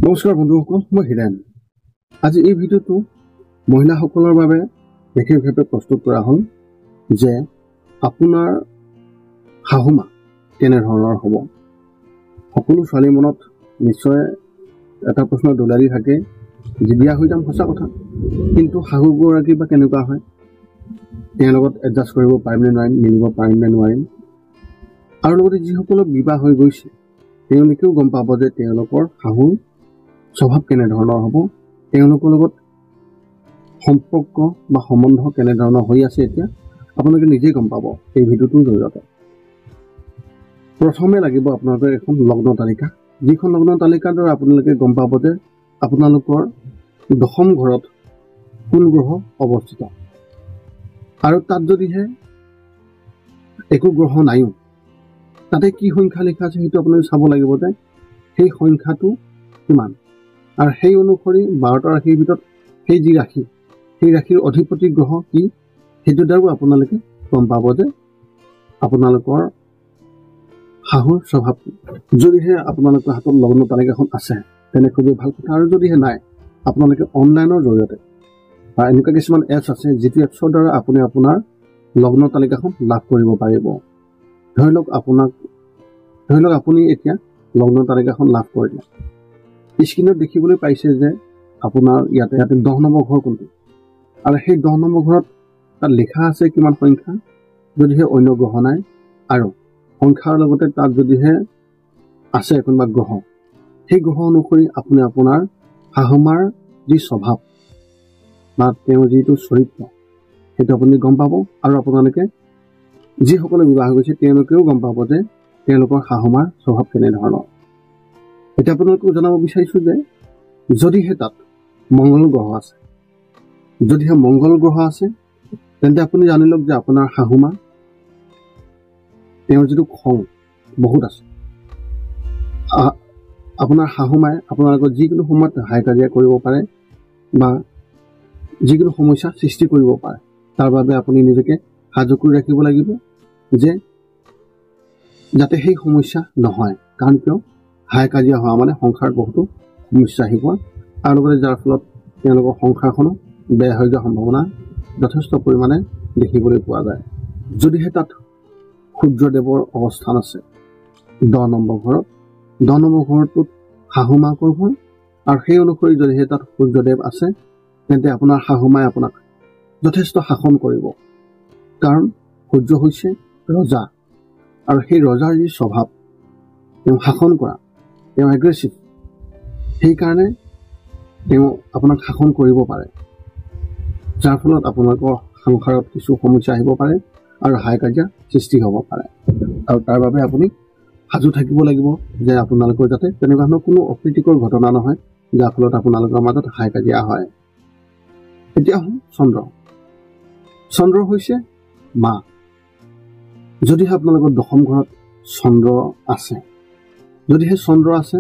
নমস্কাৰ বন্ধুসকল, মই হিৰেন। আজি এই ভিডিঅ'টো মহিলাসকলৰ বাবে বিশেষভাৱে প্ৰস্তুত কৰা হ'ল যে আপোনাৰ শাহুমা কেনেধৰণৰ হ'ব। সকলো ছোৱালীৰ মনত নিশ্চয় এটা প্ৰশ্ন দোলাৰি থাকে যে বিয়া হৈ যাম সঁচা কথা, কিন্তু শাহুগৰাকী বা কেনেকুৱা হয়, তেওঁৰ লগত এডজাষ্ট কৰিব পাৰিম নে নোৱাৰিম, মিলিব পাৰিম নে নোৱাৰিম। আৰু লগতে যিসকলৰ বিবাহ হৈ গৈছে তেওঁলোকেও গম পাব যে তেওঁলোকৰ শাহুৰ স্বভাৱ কেনেধৰণৰ হ'ব, তেওঁলোকৰ লগত সম্পৰ্ক বা সম্বন্ধ কেনেধৰণৰ হৈ আছে এতিয়া আপোনালোকে নিজেই গম পাব এই ভিডিঅ'টোৰ জৰিয়তে। প্ৰথমে লাগিব আপোনালোকৰ এখন লগ্ন তালিকা, যিখন লগ্ন তালিকাৰ দ্বাৰা আপোনালোকে গম পাব যে আপোনালোকৰ দশম ঘৰত কোন গ্ৰহ অৱস্থিত। আৰু তাত যদিহে একো গ্ৰহ নাইও, তাতে কি সংখ্যা লিখা আছে সেইটো আপোনালোকে চাব লাগিব যে সেই সংখ্যাটো কিমান। আৰু সেই অনুসৰি 12টা ৰাশিৰ ভিতৰত সেই ৰাশিৰ অধিপতি গ্ৰহ কি, সেইটো দ্বাৰাও আপোনালোকে গম পাব যে আপোনালোকৰ শাহুৰ স্বভাৱ কি। যদিহে আপোনালোকৰ হাতত লগ্ন তালিকাখন আছে তেনে খুবেই ভাল কথা। আৰু যদিহে নাই, আপোনালোকে অনলাইনৰ জৰিয়তে বা এনেকুৱা কিছুমান এপছ আছে যিটো এপছৰ দ্বাৰা আপুনি আপোনাৰ লগ্ন তালিকাখন লাভ কৰিব পাৰিব। ধৰি লওক আপুনি এতিয়া লগ্ন তালিকাখন লাভ কৰিলে, স্ক্ৰীণত দেখিবলৈ পাইছে যে আপোনাৰ ইয়াতে 10 নম্বৰ ঘৰ কোনটো, আৰু সেই 10 নম্বৰ ঘৰত তাত লিখা আছে কিমান সংখ্যা, যদিহে অন্য গ্ৰহ নাই, আৰু সংখ্যাৰ লগতে তাত যদিহে আছে কোনোবা গ্ৰহ, সেই গ্ৰহ অনুসৰি আপুনি আপোনাৰ শাহুমাৰ যি স্বভাৱ বা তেওঁৰ যিটো চৰিত্ৰ সেইটো আপুনি গম পাব। আৰু আপোনালোকে যিসকলে বিবাহ গৈছে তেওঁলোকেও গম পাব যে তেওঁলোকৰ শাহুমাৰ স্বভাৱ কেনেধৰণৰ। এতিয়া আপোনালোকক জনাব বিচাৰিছো যে যদিহে তাত মংগল গ্ৰহ আছে, তেন্তে আপুনি জানি লওক যে আপোনাৰ শাহুমা তেওঁৰ যিটো খং বহুত আছে। আপোনাৰ শাহুমাই আপোনালোকৰ যিকোনো সময়ত হাই কাজিয়া কৰিব পাৰে বা যিকোনো সমস্যা সৃষ্টি কৰিব পাৰে। তাৰ বাবে আপুনি নিজকে সাজু কৰি ৰাখিব লাগিব যে যাতে সেই সমস্যা নহয়। কাৰণ কিয়, হাই কাজিয়া হোৱা মানে সংসাৰত বহুতো সমস্যা আহিব, আৰু লগতে যাৰ ফলত তেওঁলোকৰ সংসাৰখনো বেয়া হৈ যোৱাৰ সম্ভাৱনা যথেষ্ট পৰিমাণে দেখিবলৈ পোৱা যায়। যদিহে তাত সূৰ্যদেৱৰ অৱস্থান আছে 10 নম্বৰ ঘৰত, 10 নম্বৰ ঘৰটোত শাহুমাকৰ ঘৰ, আৰু সেই অনুসৰি যদিহে তাত সূৰ্যদেৱ আছে তেন্তে আপোনাৰ শাহুমাই আপোনাক যথেষ্ট শাসন কৰিব। কাৰণ সূৰ্য হৈছে ৰজা, আৰু সেই ৰজাৰ যি স্বভাৱ, তেওঁ শাসন কৰা, তেওঁ এগ্ৰেছিভ, সেইকাৰণে তেওঁ আপোনাক শাসন কৰিব পাৰে, যাৰ ফলত আপোনালোকৰ সংসাৰত কিছু সমস্যা আহিব পাৰে আৰু হাই কাজিয়া সৃষ্টি হ'ব পাৰে। আৰু তাৰ বাবে আপুনি সাজু থাকিব লাগিব যে আপোনালোকৰ যাতে তেনেকুৱা ধৰণৰ কোনো অপ্ৰীতিকৰ ঘটনা নহয়, যাৰ ফলত আপোনালোকৰ মাজত হাই কাজিয়া হয়। এতিয়া চন্দ্ৰ হৈছে মা। যদিহে আপোনালোকৰ দশম ঘৰত যদিহে চন্দ্ৰ আছে,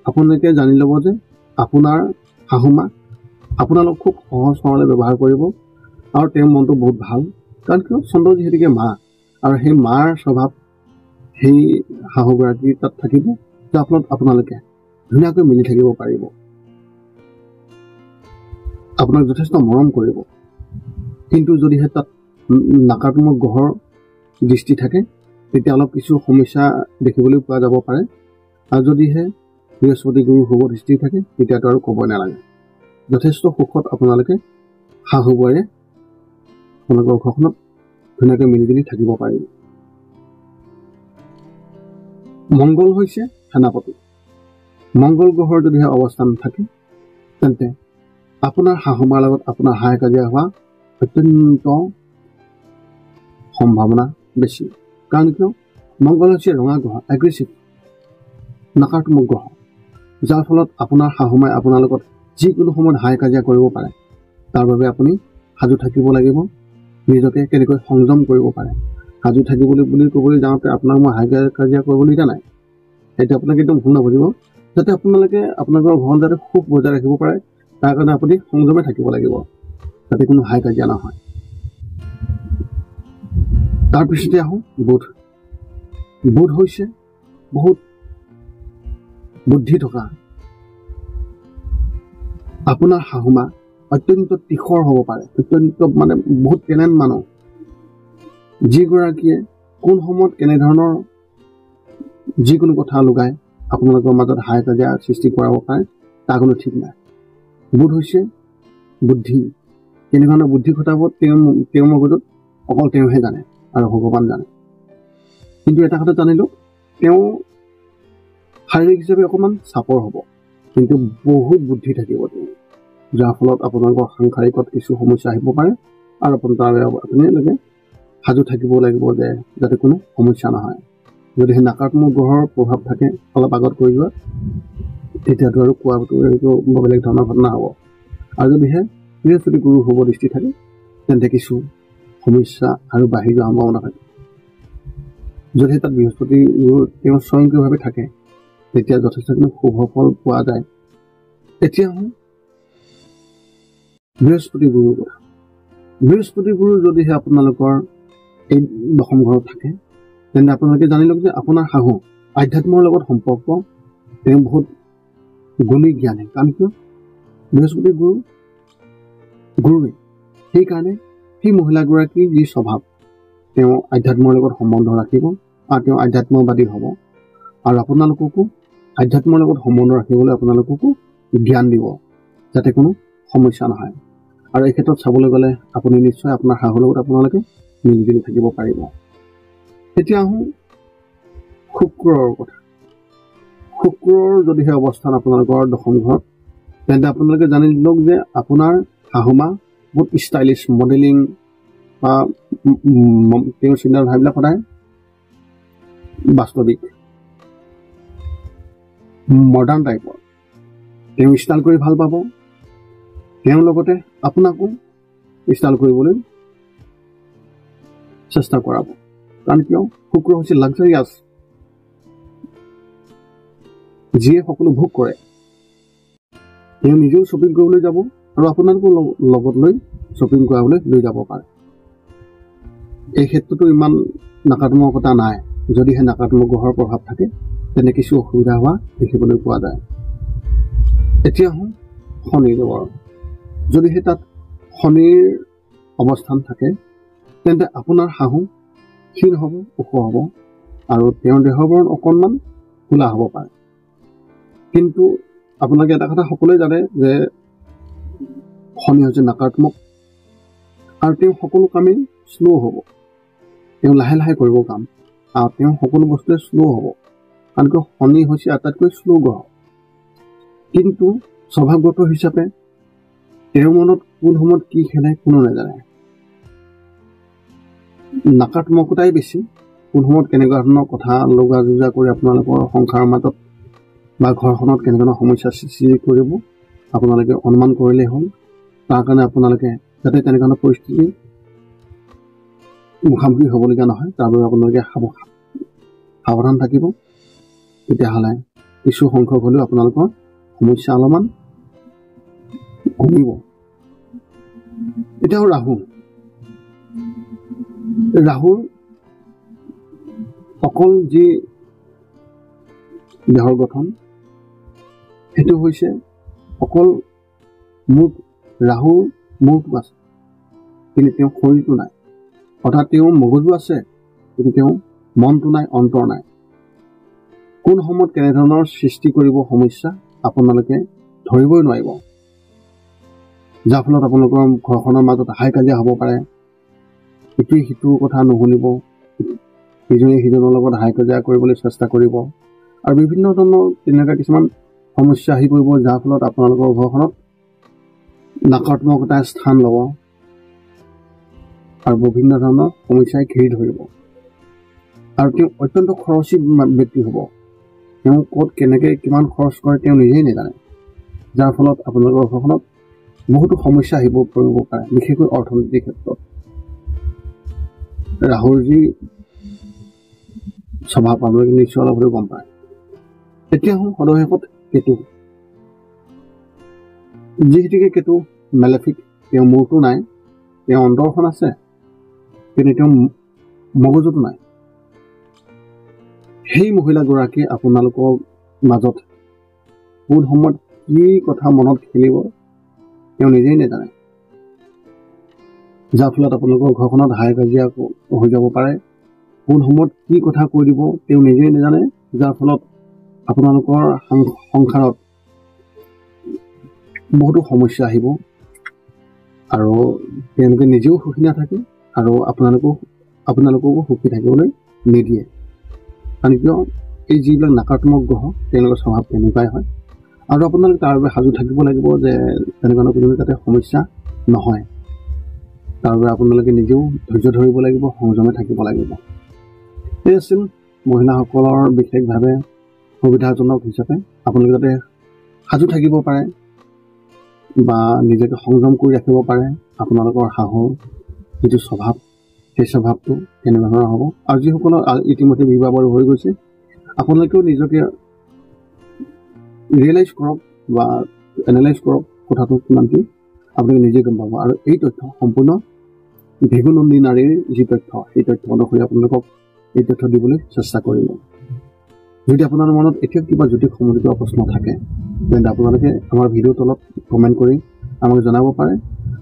আপোনালোকে জানি ল'ব যে আপোনাৰ শাহুমা আপোনালোক খুব সহজ সৰলে ব্যৱহাৰ কৰিব, আৰু তেওঁৰ মনটো বহুত ভাল। কাৰণ কিয়, চন্দ্ৰ যিহেতুকে মা, আৰু সেই মাৰ স্বভাৱ সেই শাহুগৰাকীৰ তাত থাকিব, যাৰ ফলত আপোনালোকে ধুনীয়াকৈ মিলি থাকিব পাৰিব, আপোনাক যথেষ্ট মৰম কৰিব। কিন্তু যদিহে তাত নাকাৰাত্মক গ্ৰহৰ দৃষ্টি থাকে তেতিয়া অলপ কিছু সমস্যা দেখিবলৈ পোৱা যাব পাৰে। আৰু যদিহে বৃহস্পতি গুৰু শুভ দৃষ্টি থাকে তেতিয়াতো আৰু ক'বই নালাগে। যথেষ্ট সুখত আপোনালোকে শাহুবোৰে আপোনালোকৰ ঘৰখনত ধুনীয়াকৈ মিলিজুলি থাকিব পাৰিব। মংগল হৈছে সেনাপতি। মংগল গ্ৰহৰ যদিহে অৱস্থান থাকে তেন্তে আপোনাৰ শাহুমাৰ লগত আপোনাৰ হাই কাজিয়া হোৱা অত্যন্ত সম্ভাৱনা বেছি। কাৰণ কিয়, মংগল হৈছে ৰঙা গ্ৰহ, এগ্ৰেছিভ, নাকাৰাত্মক গ্ৰহ, যাৰ ফলত আপোনাৰ শাহুমাই আপোনাৰ লগত যিকোনো সময়ত হাই কাজিয়া কৰিব পাৰে। তাৰ বাবে আপুনি সাজু থাকিব লাগিব, নিজকে কেনেকৈ সংযম কৰিব পাৰে। সাজু থাকিবলৈ বুলি ক'বলৈ যাওঁতে আপোনাক মই হাই কাজিয়া কৰিবলৈ দিয়া নাই, সেইটো আপোনাক একদম ভুল নাবুজিব। যাতে আপোনালোকে আপোনালোকৰ ঘৰত যাতে সুখ বজাই ৰাখিব পাৰে, তাৰ কাৰণে আপুনি সংযমে থাকিব লাগিব, যাতে কোনো হাই কাজিয়া নহয়। তাৰপিছতে আহোঁ বুধ হৈছে বহুত বুদ্ধি থকা আপোনাৰ শাহুমা অত্যন্ত তীখৰ হ'ব পাৰে, অত্যন্ত মানে বহুত টেলেণ্ট মানুহ, যিগৰাকীয়ে কোন সময়ত কেনেধৰণৰ যিকোনো কথা লগাই আপোনালোকৰ মাজত হাই কাজিয়া সৃষ্টি কৰাব পাৰে তাৰ কোনো ঠিক নাই। বোধ হৈছে বুদ্ধি, কেনেধৰণৰ বুদ্ধি ঘটাব তেওঁৰ মগজুত অকল তেওঁহে জানে আৰু ভগৱান জানে। কিন্তু এটা কথা জানিলোঁ, তেওঁ শাৰীৰিক হিচাপে অকণমান চাপৰ হ'ব, কিন্তু বহুত বুদ্ধি থাকিব তেওঁ, যাৰ ফলত আপোনালোকৰ সাংসাৰিকত কিছু সমস্যা আহিব পাৰে আৰু আপোনালোকে সাজু থাকিব লাগিব যে যাতে কোনো সমস্যা নহয়। যদি সেই নাকাত্মক গ্ৰহৰ প্ৰভাৱ থাকে অলপ আগত কৈ যোৱা, তেতিয়াতো আৰু কোৱাটো এইটো বেলেগ ধৰণৰ ঘটনা হ'ব। আৰু যদিহে বৃহস্পতি গুৰু শুভ দৃষ্টি থাকে তেন্তে কিছু সমস্যা আৰু বাঢ়ি যোৱাৰ সম্ভাৱনা থাকে। যদিহে তাত বৃহস্পতি গুৰু তেওঁ স্বয়ংক্ৰিয়ভাৱে থাকে তেতিয়া যথেষ্টখিনি শুভ ফল পোৱা যায়। এতিয়া বৃহস্পতি গুৰুৰ কথা। বৃহস্পতি গুৰু যদিহে আপোনালোকৰ এই দশম ঘৰত থাকে তেন্তে আপোনালোকে জানি লওক যে আপোনাৰ শাহু আধ্যাত্মৰ লগত সম্পৰ্ক তেওঁ বহুত গুণী জ্ঞানী। কাৰণ কিয় বৃহস্পতি গুৰুৱে সেইকাৰণে সেই মহিলাগৰাকীৰ যি স্বভাৱ তেওঁ আধ্যাত্মৰ লগত সম্বন্ধ ৰাখিব আৰু তেওঁ আধ্যাত্মবাদী হ'ব আৰু আপোনালোককো আধ্যাত্মৰ লগত সম্বন্ধ ৰাখিবলৈ আপোনালোককো জ্ঞান দিব যাতে কোনো সমস্যা নহয়। আৰু এই ক্ষেত্ৰত চাবলৈ গ'লে আপুনি নিশ্চয় আপোনাৰ শাহুৰ লগত আপোনালোকে মিলিজুলি থাকিব পাৰিব। এতিয়া আহোঁ শুক্ৰৰ কথা। শুক্ৰৰ যদিহে অৱস্থান আপোনালোকৰ দশম ঘৰত তেন্তে আপোনালোকে জানি লওক যে আপোনাৰ শাহুমা বহুত ষ্টাইলিছ, মডেলিং বা তেওঁৰ চিন্তাধাৰাবিলাক সদায় বাস্তৱিক, মডাৰ্ণ টাইপৰ। তেওঁ ষ্টাইল কৰি ভাল পাব, তেওঁৰ লগতে আপোনাকো ষ্টাইল কৰিবলৈ চেষ্টা কৰাব। কাৰণ কিয় শুক্ৰ হৈছে লাক্সাৰিয়াছ, যিয়ে সকলো ভোগ কৰে। তেওঁ নিজেও শ্বপিং কৰিবলৈ যাব আৰু আপোনালোকো লগত লৈ শ্বপিং কৰাবলৈ লৈ যাব পাৰে। এই ক্ষেত্ৰতো ইমান নাকাত্মকতা নাই। যদিহে নাকাত্মক গ্ৰহৰ প্ৰভাৱ থাকে তেনে কিছু অসুবিধা হোৱা দেখিবলৈ পোৱা যায়। এতিয়া আহোঁ শনিদেৱৰ। যদিহে তাত শনিৰ অৱস্থান থাকে তেন্তে আপোনাৰ শাহু ক্ষীণ হ'ব, ওখ হ'ব আৰু তেওঁৰ দেহবৰণ অকণমান কোলা হ'ব পাৰে। কিন্তু আপোনালোকে এটা কথা সকলোৱে জানে যে শনি হৈছে নাকাত্মক আৰু তেওঁ সকলো কামেই শ্ল' হ'ব। তেওঁ লাহে লাহে কৰিব কাম আৰু তেওঁ সকলো বস্তুৱে শ্ল' হ'ব। কাৰণ কিয় শনি হৈছে আটাইতকৈ শ্ল' গ্ৰহ। কিন্তু স্বভাৱগত হিচাপে তেওঁৰ মনত কোন সময়ত কি খেলে কোনো নাজানে। নাকাত্মকতাই বেছি, কোন সময়ত কেনেকুৱা ধৰণৰ কথা লগা যোজা কৰি আপোনালোকৰ সংসাৰৰ মাজত বা ঘৰখনত কেনেকুৱা সমস্যা সৃষ্টি কৰিব আপোনালোকে অনুমান কৰিলেই হ'ল। তাৰ কাৰণে আপোনালোকে যাতে তেনেকুৱা পৰিস্থিতি মুখামুখি হ'বলগীয়া নহয় তাৰ বাবে আপোনালোকে সাৱধান থাকিব। তেতিয়াহ'লে কিছু সংখ্যক হ'লেও আপোনালোকৰ সমস্যা অলপমান কমিব। এতিয়া ৰাহুৰ অকল যি দেহৰ গঠন সেইটো হৈছে অকল ৰাহুৰ মূৰটো আছে কিন্তু তেওঁ শৰীৰটো নাই। অৰ্থাৎ তেওঁ মগজু আছে কিন্তু তেওঁ মনটো নাই, অন্তৰ নাই। কোন সময়ত কেনেধৰণৰ সৃষ্টি কৰিব সমস্যা আপোনালোকে ধৰিবই নোৱাৰিব, যাৰ ফলত আপোনালোকৰ ঘৰখনৰ মাজত হাই কাজিয়া হ'ব পাৰে। ইটোৱে সিটোৰ কথা নুশুনিব, ইজনে সিজনৰ লগত হাই কাজিয়া কৰিবলৈ চেষ্টা কৰিব আৰু বিভিন্ন ধৰণৰ তেনেকুৱা কিছুমান সমস্যা আহি পৰিব, যাৰ ফলত আপোনালোকৰ ঘৰখনত নাকাত্মকতাই স্থান ল'ব আৰু বিভিন্ন ধৰণৰ সমস্যাই ঘেৰি ধৰিব। আৰু তেওঁ অত্যন্ত খৰচী ব্যক্তি হ'ব। তেওঁ ক'ত কেনেকৈ কিমান খৰচ কৰে তেওঁ নিজেই নাজানে, যাৰ ফলত আপোনালোকৰ ঘৰখনত বহুতো সমস্যা আহিব পৰিব পাৰে, বিশেষকৈ অৰ্থনীতিৰ ক্ষেত্ৰত। ৰাহুৰ যি স্বভাৱ আপোনালোকে নিশ্চয় অলপ হ'লেও গম পায়। এতিয়া সদশেষত কেতু। যিহেতুকে কেতু মেলেফিক, তেওঁ মূৰটো নাই, তেওঁ অন্তৰখন আছে কিন্তু তেওঁ মগজুটো নাই। সেই মহিলাগৰাকীয়ে আপোনালোকৰ মাজত কোন সময়ত কি কথা মনত খেলিব তেওঁ নিজেই নাজানে, যাৰ ফলত আপোনালোকৰ ঘৰখনত হাই কাজিয়া হৈ যাব পাৰে। কোন সময়ত কি কথা কৈ দিব তেওঁ নিজেই নাজানে, যাৰ ফলত আপোনালোকৰ সংসাৰত বহুতো সমস্যা আহিব আৰু তেওঁলোকে নিজেও সুখী নাথাকে আৰু আপোনালোককো সুখী থাকিবলৈ নিদিয়ে। কাৰণ কিয় এই যিবিলাক নাকাৰাত্মক গ্ৰহ তেওঁলোকৰ স্বভাৱ তেনেকুৱাই হয়। আৰু আপোনালোকে তাৰ বাবে সাজু থাকিব লাগিব যে তেনেকুৱা কোনো যাতে সমস্যা নহয়। তাৰ বাবে আপোনালোকে নিজেও ধৈৰ্য ধৰিব লাগিব, সংযমে থাকিব লাগিব। এই আছিল মহিলাসকলৰ বিশেষভাৱে সুবিধাজনক হিচাপে আপোনালোকে যাতে সাজু থাকিব পাৰে বা নিজকে সংযম কৰি ৰাখিব পাৰে। আপোনালোকৰ শাহুৰ যিটো স্বভাৱ সেই স্বভাৱটো কেনেকুৱা ধৰণৰ হ'ব। আৰু যিসকলৰ ইতিমধ্যে বিবাহ বাৰু হৈ গৈছে আপোনালোকেও নিজকে ৰিয়েলাইজ কৰক বা এনালাইজ কৰক কথাটো কিমান কি আপোনালোকে নিজে গম পাব। আৰু এই তথ্য সম্পূৰ্ণ ভিগুনন্দী নাৰীৰ যি তথ্য সেই তথ্য অনুসৰি আপোনালোকক এই তথ্য দিবলৈ চেষ্টা কৰিম। যদি আপোনাৰ মনত এতিয়া কিবা জ্যোতিষ সম্বন্ধিত প্ৰশ্ন থাকে তেন্তে আপোনালোকে আমাৰ ভিডিঅ'ৰ তলত কমেণ্ট কৰি আমাক জনাব পাৰে।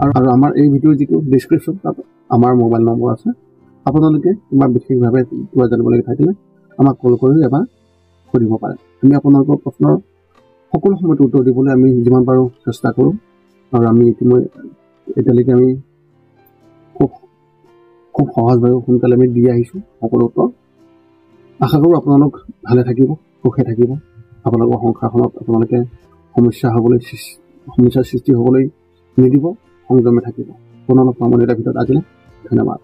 আৰু আমাৰ এই ভিডিঅ'ৰ যিটো ডিছক্ৰিপশ্যন তাত আমাৰ মোবাইল নম্বৰ আছে। আপোনালোকে কিবা বিশেষভাৱে কিবা জানিবলগীয়া থাকিলে আমাক কল কৰি এবাৰ সুধিব পাৰে। আমি আপোনালোকৰ প্ৰশ্নৰ সকলো সময়ত উত্তৰ দিবলৈ আমি যিমান পাৰোঁ চেষ্টা কৰোঁ। আৰু আমি এতিয়ালৈকে আমি খুব সহজভাৱে সোনকালে আমি দি আহিছোঁ সকলো উত্তৰ। আশা কৰোঁ আপোনালোক ভালে থাকিব, সুখে থাকিব। আপোনালোকৰ সংসাৰখনত আপোনালোকে সমস্যাৰ সৃষ্টি হ'বলৈ নিদিব, সংযমে থাকিব। পুনৰ লগ পাম এটা ভিতৰত আজিলৈ ধন্যবাদ।